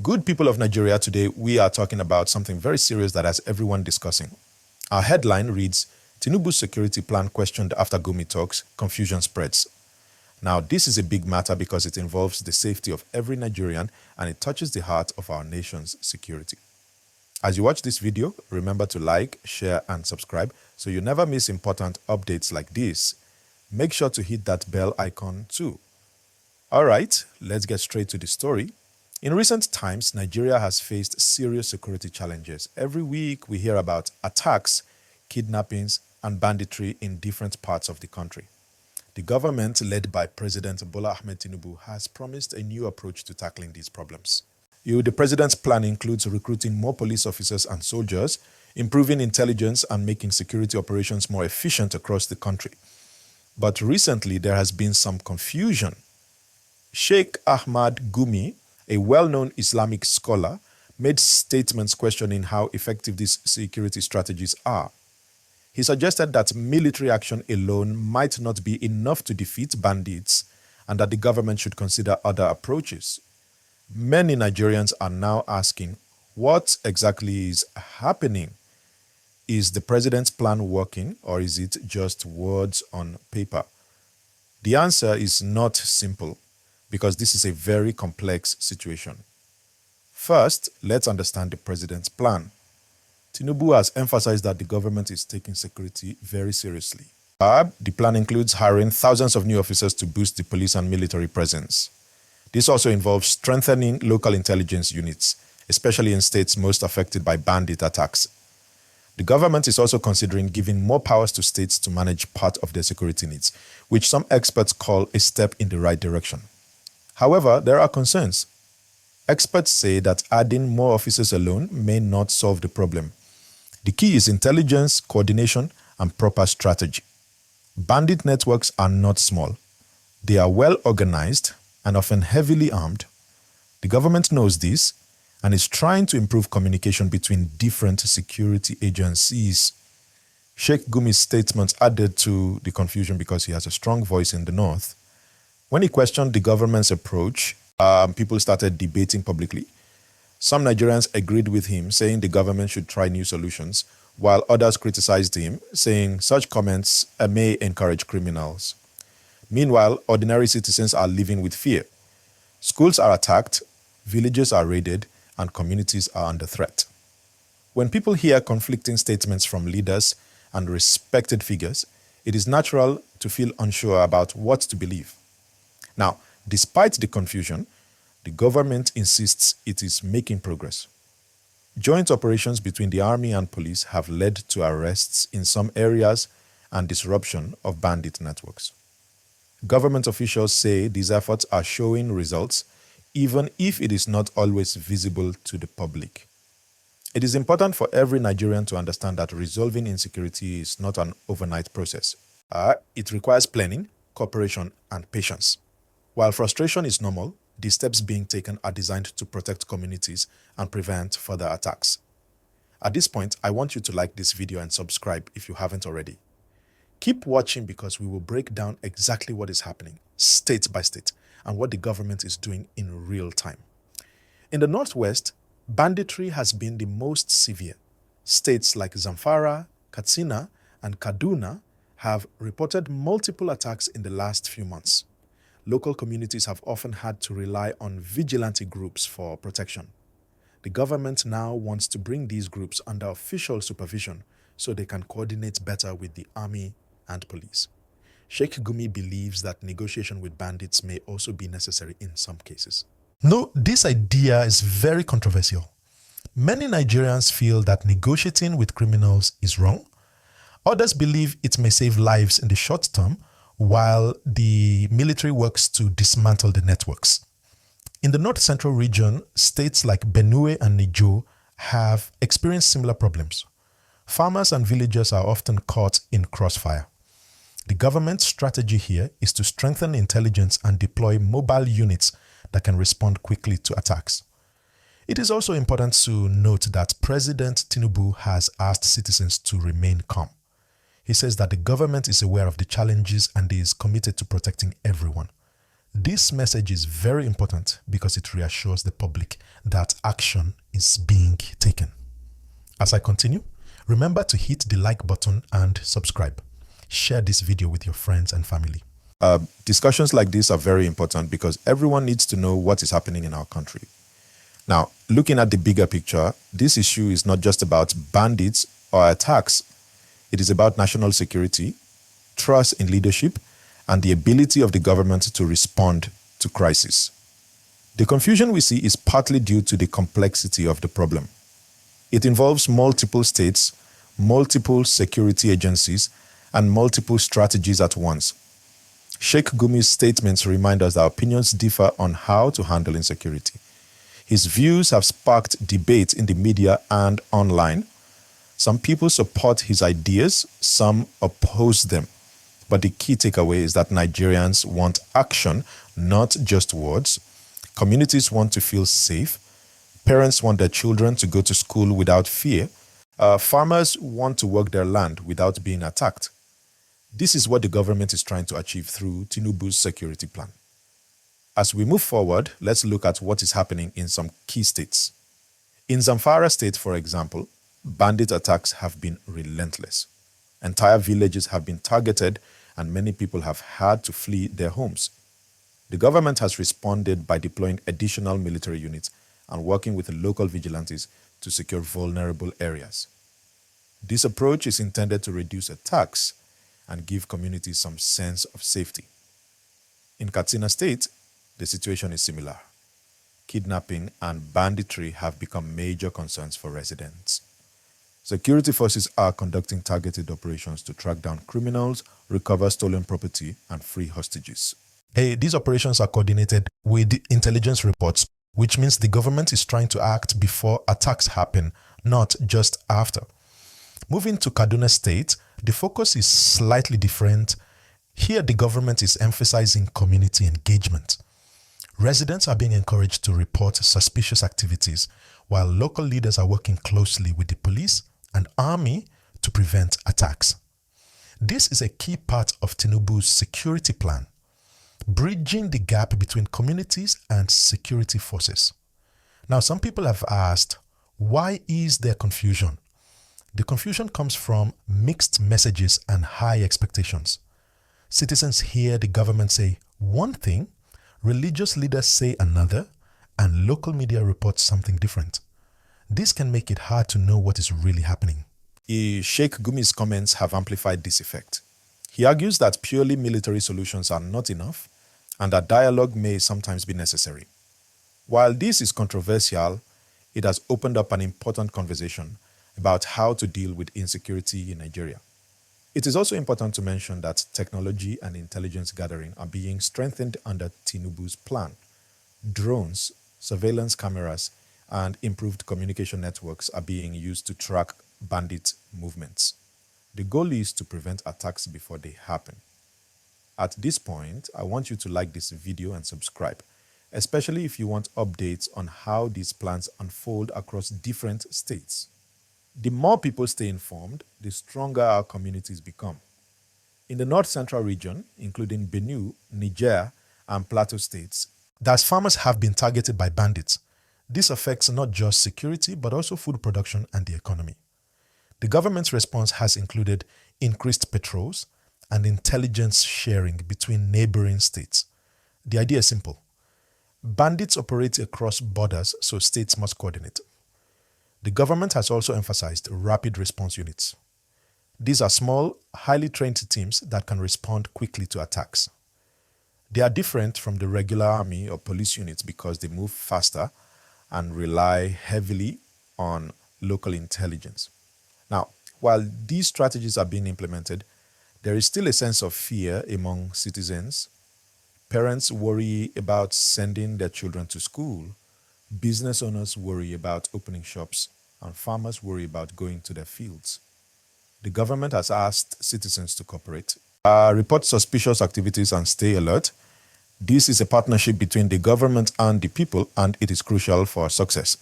Good people of Nigeria, today we are talking about something very serious that has everyone discussing. Our headline reads, Tinubu's security plan questioned after Gumi talks, confusion spreads. Now, this is a big matter because it involves the safety of every Nigerian and it touches the heart of our nation's security. As you watch this video, remember to like, share, and subscribe so you never miss important updates like this. Make sure to hit that bell icon too. All right, let's get straight to the story. In recent times, Nigeria has faced serious security challenges. Every week, we hear about attacks, kidnappings, and banditry in different parts of the country. The government, led by President Bola Ahmed Tinubu, has promised a new approach to tackling these problems. The president's plan includes recruiting more police officers and soldiers, improving intelligence, and making security operations more efficient across the country. But recently, there has been some confusion. Sheikh Gumi, a well-known Islamic scholar, made statements questioning how effective these security strategies are. He suggested that military action alone might not be enough to defeat bandits and that the government should consider other approaches. Many Nigerians are now asking, what exactly is happening? Is the president's plan working, or is it just words on paper? The answer is not simple, because this is a very complex situation. First, let's understand the president's plan. Tinubu has emphasized that the government is taking security very seriously. The plan includes hiring thousands of new officers to boost the police and military presence. This also involves strengthening local intelligence units, especially in states most affected by bandit attacks. The government is also considering giving more powers to states to manage part of their security needs, which some experts call a step in the right direction. However, there are concerns. Experts say that adding more officers alone may not solve the problem. The key is intelligence, coordination, and proper strategy. Bandit networks are not small. They are well organized and often heavily armed. The government knows this and is trying to improve communication between different security agencies. Sheikh Gumi's statements added to the confusion because he has a strong voice in the north. When he questioned the government's approach, people started debating publicly. Some Nigerians agreed with him, saying the government should try new solutions, while others criticized him, saying such comments may encourage criminals. Meanwhile, ordinary citizens are living with fear. Schools are attacked, villages are raided, and communities are under threat. When people hear conflicting statements from leaders and respected figures, it is natural to feel unsure about what to believe. Now, despite the confusion, the government insists it is making progress. Joint operations between the army and police have led to arrests in some areas and disruption of bandit networks. Government officials say these efforts are showing results, even if it is not always visible to the public. It is important for every Nigerian to understand that resolving insecurity is not an overnight process. It requires planning, cooperation, and patience. While frustration is normal, the steps being taken are designed to protect communities and prevent further attacks. At this point, I want you to like this video and subscribe if you haven't already. Keep watching because we will break down exactly what is happening, state by state, and what the government is doing in real time. In the Northwest, banditry has been the most severe. States like Zamfara, Katsina, and Kaduna have reported multiple attacks in the last few months. Local communities have often had to rely on vigilante groups for protection. The government now wants to bring these groups under official supervision so they can coordinate better with the army and police. Sheikh Gumi believes that negotiation with bandits may also be necessary in some cases. No, this idea is very controversial. Many Nigerians feel that negotiating with criminals is wrong. Others believe it may save lives in the short term, while the military works to dismantle the networks. In the North Central region, states like Benue and Niger have experienced similar problems. Farmers and villagers are often caught in crossfire. The government's strategy here is to strengthen intelligence and deploy mobile units that can respond quickly to attacks. It is also important to note that President Tinubu has asked citizens to remain calm. He says that the government is aware of the challenges and is committed to protecting everyone. This message is very important because it reassures the public that action is being taken. As I continue, remember to hit the like button and subscribe. Share this video with your friends and family. Discussions like this are very important because everyone needs to know what is happening in our country. Now, looking at the bigger picture, this issue is not just about bandits or attacks. It is about national security, trust in leadership, and the ability of the government to respond to crisis. The confusion we see is partly due to the complexity of the problem. It involves multiple states, multiple security agencies, and multiple strategies at once. Sheikh Gumi's statements remind us that opinions differ on how to handle insecurity. His views have sparked debate in the media and online. Some people support his ideas, some oppose them. But the key takeaway is that Nigerians want action, not just words. Communities want to feel safe. Parents want their children to go to school without fear. Farmers want to work their land without being attacked. This is what the government is trying to achieve through Tinubu's security plan. As we move forward, let's look at what is happening in some key states. In Zamfara state, for example, bandit attacks have been relentless. Entire villages have been targeted and many people have had to flee their homes. The government has responded by deploying additional military units and working with the local vigilantes to secure vulnerable areas. This approach is intended to reduce attacks and give communities some sense of safety. In Katsina State, the situation is similar. Kidnapping and banditry have become major concerns for residents. Security forces are conducting targeted operations to track down criminals, recover stolen property, and free hostages. These operations are coordinated with intelligence reports, which means the government is trying to act before attacks happen, not just after. Moving to Kaduna State, the focus is slightly different. Here, the government is emphasizing community engagement. Residents are being encouraged to report suspicious activities, while local leaders are working closely with the police and army to prevent attacks. This is a key part of Tinubu's security plan, bridging the gap between communities and security forces. Now, some people have asked, why is there confusion? The confusion comes from mixed messages and high expectations. Citizens hear the government say one thing, religious leaders say another, and local media reports something different. This can make it hard to know what is really happening. Sheikh Gumi's comments have amplified this effect. He argues that purely military solutions are not enough and that dialogue may sometimes be necessary. While this is controversial, it has opened up an important conversation about how to deal with insecurity in Nigeria. It is also important to mention that technology and intelligence gathering are being strengthened under Tinubu's plan. Drones, surveillance cameras, and improved communication networks are being used to track bandit movements. The goal is to prevent attacks before they happen. At this point, I want you to like this video and subscribe, especially if you want updates on how these plans unfold across different states. The more people stay informed, the stronger our communities become. In the North Central region, including Benue, Niger, and Plateau states, thus farmers have been targeted by bandits. This affects not just security, but also food production and the economy. The government's response has included increased patrols and intelligence sharing between neighboring states. The idea is simple. Bandits operate across borders, so states must coordinate. The government has also emphasized rapid response units. These are small, highly trained teams that can respond quickly to attacks. They are different from the regular army or police units because they move faster and rely heavily on local intelligence. Now, while these strategies are being implemented, there is still a sense of fear among citizens. Parents worry about sending their children to school. Business owners worry about opening shops, and farmers worry about going to their fields. The government has asked citizens to cooperate, report suspicious activities, and stay alert. This is a partnership between the government and the people, and it is crucial for success.